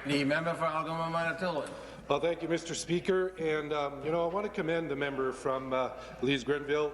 The member for Algoma Manitoulin. Well, thank you, Mr. Speaker. And, I want to commend the member from Lees Grenville.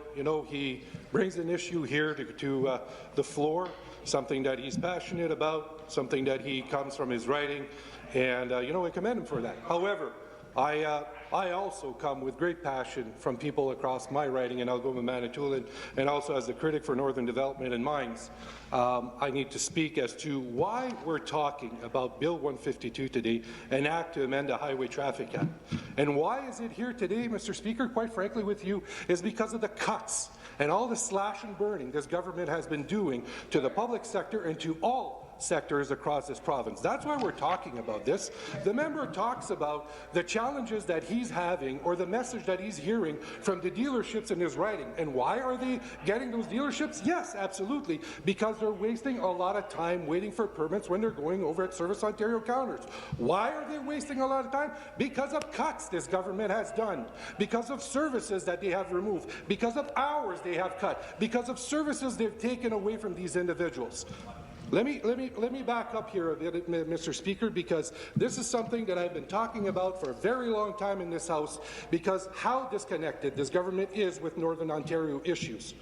He brings an issue here to the floor, something that he's passionate about, something that he comes from his writing, and, I commend him for that. However, I also come with great passion from people across my riding in Algoma Manitoulin, and also as a critic for Northern Development and Mines. I need to speak as to why we're talking about Bill 152 today, an act to amend the Highway Traffic Act. And why is it here today, Mr. Speaker, quite frankly with you, is because of the cuts and all the slash and burning this government has been doing to the public sector and to all sectors across this province. That's why we're talking about this. The member talks about the challenges that he's having or the message that he's hearing from the dealerships in his riding. And why are they getting those dealerships? Yes, absolutely, because they're wasting a lot of time waiting for permits when they're going over at Service Ontario counters. Why are they wasting a lot of time? Because of cuts this government has done, because of services that they have removed, because of hours they have cut, because of services they've taken away from these individuals. Let me back up here a bit, Mr. Speaker, because this is something that I've been talking about for a very long time in this House, because how disconnected this government is with Northern Ontario issues.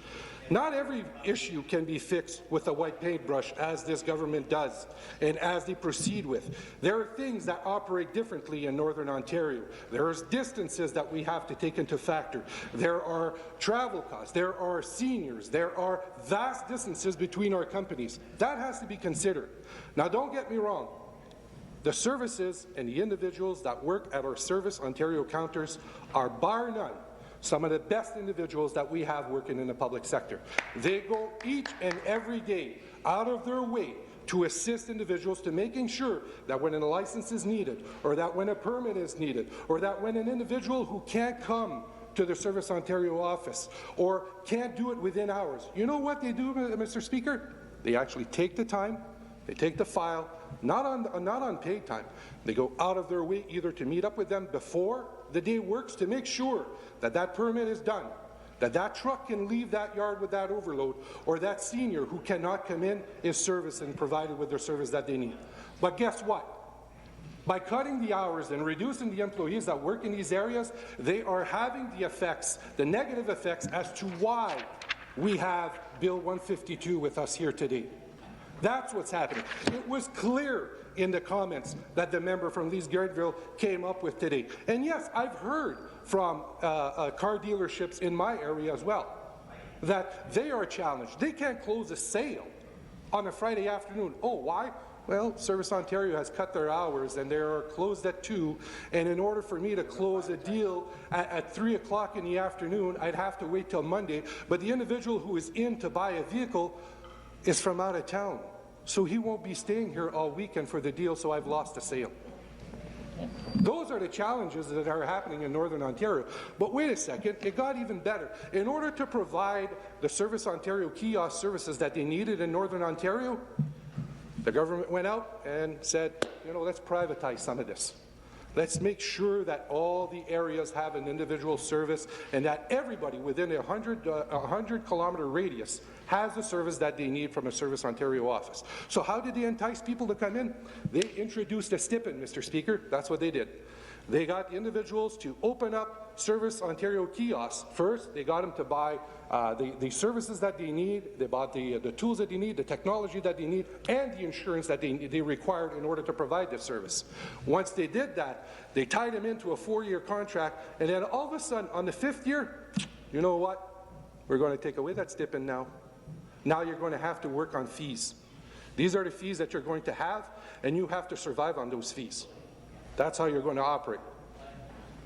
Not every issue can be fixed with a white paintbrush, as this government does, and as they proceed with. There are things that operate differently in Northern Ontario. There are distances that we have to take into factor. There are travel costs. There are seniors. There are vast distances between our companies. That has to be considered. Now, don't get me wrong. The services and the individuals that work at our Service Ontario counters are, bar none, some of the best individuals that we have working in the public sector. They go each and every day out of their way to assist individuals to making sure that when a license is needed, or that when a permit is needed, or that when an individual who can't come to the Service Ontario office or can't do it within hours, you know what they do, Mr. Speaker? They actually take the time, they take the file, not on paid time. They go out of their way either to meet up with them before the day works to make sure that that permit is done, that that truck can leave that yard with that overload, or that senior who cannot come in is serviced and provided with their service that they need. But guess what? By cutting the hours and reducing the employees that work in these areas, they are having the effects, the negative effects, as to why we have Bill 152 with us here today. That's what's happening. It was clear in the comments that the member from Lees Grenville came up with today. And yes, I've heard from car dealerships in my area as well that they are challenged. They can't close a sale on a Friday afternoon. Oh, why? Well, Service Ontario has cut their hours and they are closed at 2, and in order for me to close a deal at 3 o'clock in the afternoon, I'd have to wait till Monday. But the individual who is in to buy a vehicle is from out of town, so he won't be staying here all weekend for the deal, so I've lost a sale. Those are the challenges that are happening in Northern Ontario. But wait a second, it got even better. In order to provide the Service Ontario kiosk services that they needed in Northern Ontario, the government went out and said, let's privatize some of this. Let's make sure that all the areas have an individual service and that everybody within a 100-kilometer radius has the service that they need from a Service Ontario office. So how did they entice people to come in? They introduced a stipend, Mr. Speaker. That's what they did. They got the individuals to open up Service Ontario kiosks. First, they got them to buy the services that they need. They bought the tools that they need, the technology that they need, and the insurance that they required in order to provide this service. Once they did that, they tied them into a 4-year contract, and then all of a sudden, on the 5th year, you know what? We're going to take away that stipend now. Now you're going to have to work on fees. These are the fees that you're going to have, and you have to survive on those fees. That's how you're going to operate.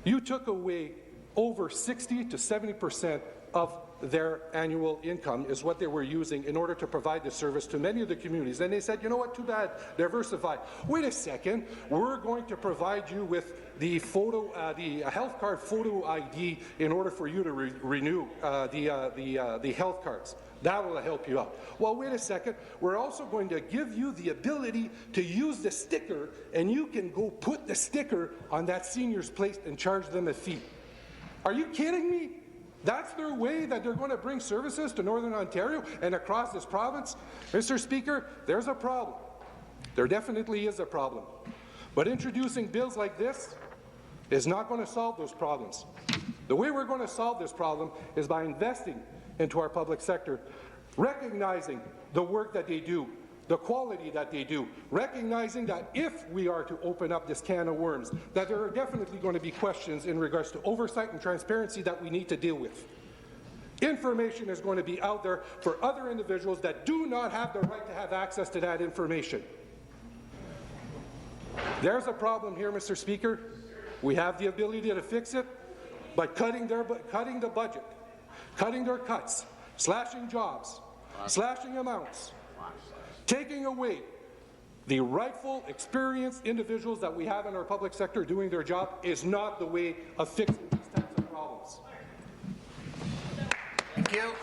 You took away over 60 to 70% of their annual income is what they were using in order to provide the service to many of the communities. And they said, you know what, too bad, diversify. Wait a second, we're going to provide you with the health card photo ID in order for you to renew the health cards. That will help you out. Well, wait a second. We're also going to give you the ability to use the sticker, and you can go put the sticker on that senior's plate and charge them a fee. Are you kidding me? That's their way that they're going to bring services to Northern Ontario and across this province? Mr. Speaker, there's a problem. There definitely is a problem. But introducing bills like this is not going to solve those problems. The way we're going to solve this problem is by investing into our public sector, recognizing the work that they do, the quality that they do, recognizing that if we are to open up this can of worms, that there are definitely going to be questions in regards to oversight and transparency that we need to deal with. Information is going to be out there for other individuals that do not have the right to have access to that information. There's a problem here, Mr. Speaker. We have the ability to fix it by cutting the budget, cutting their cuts, slashing jobs, slashing amounts, taking away the rightful, experienced individuals that we have in our public sector doing their job is not the way of fixing these types of problems. Thank you.